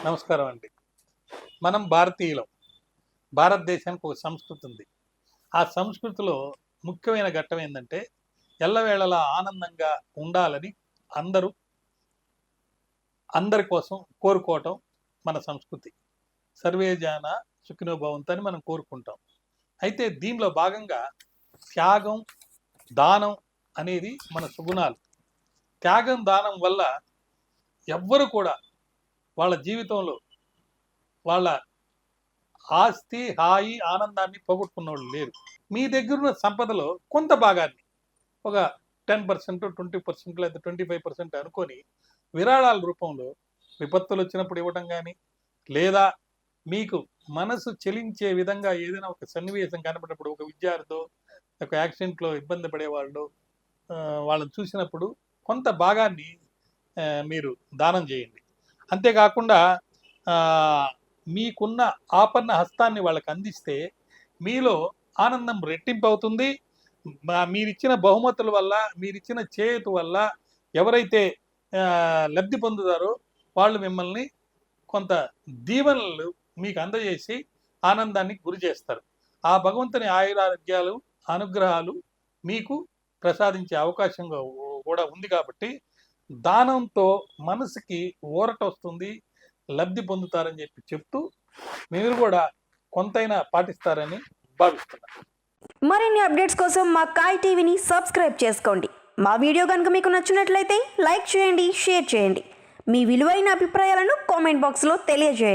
నమస్కారం అండి. మనం భారతీయులం. భారతదేశానికి ఒక సంస్కృతి ఉంది. ఆ సంస్కృతిలో ముఖ్యమైన ఘట్టం ఏందంటే, ఎల్లవేళలా ఆనందంగా ఉండాలని అందరూ అందరి కోసం కోరుకోవటం మన సంస్కృతి. సర్వే జన సుఖినో భవంతు అని మనం కోరుకుంటాం. అయితే దీనిలో భాగంగా త్యాగం, దానం అనేది మన సుగుణాలు. త్యాగం, దానం వల్ల ఎవ్వరు కూడా వాళ్ళ జీవితంలో వాళ్ళ ఆస్తి, హాయి, ఆనందాన్ని పోగొట్టుకున్నోళ్ళు లేరు. మీ దగ్గరున్న సంపదలో కొంత భాగాన్ని ఒక 10%, 20% లేదా 25% అనుకోని విరాళాల రూపంలో విపత్తులొచ్చినప్పుడు ఇవ్వటం గానీ, లేదా మీకు మనసు చెలించే విధంగా ఏదైనా ఒక సన్నివేశం కనపడినప్పుడు ఒక విద్యార్థో, ఒక యాక్సిడెంట్‌లో ఇబ్బంది పడేవాళ్ళో వాళ్ళని చూసినప్పుడు కొంత భాగాన్ని మీరు దానం జేయండి. అంతేగాకుండా ఆహ్, మీకున్న ఆపన్న హస్తాన్ని వాళ్ళకి అందిస్తే మీలో ఆనందం రెట్టింపవుతుంది. మీరిచ్చిన బహుమతుల వల్ల, మీరిచ్చిన చేయూత వల్ల ఎవరైతే లబ్ధి పొందుతారో వాళ్ళు మిమ్మల్ని కొంత దీవెనలు మీకు అందజేసి ఆనందానికి గురి చేస్తారు. ఆ భగవంతుని ఆయురారోగ్యాలు, అనుగ్రహాలు మీకు ప్రసాదించే అవకాశం కూడా ఉంది కాబట్టి, దానంతో మనసుకి ఊరటొస్తుంది. లబ్ధి పొందుతారని చెప్తూ మీరు కూడా కొంతైనా పాటిస్తారని భావిస్తున్నాను. మరిన్ని అప్డేట్స్ కోసం మా కాయ్ టీవీని సబ్స్క్రైబ్ చేసుకోండి. మా వీడియో కనుక మీకు నచ్చినట్లయితే లైక్ చేయండి, షేర్ చేయండి. మీ విలువైన అభిప్రాయాలను కామెంట్ బాక్స్లో తెలియజేయండి.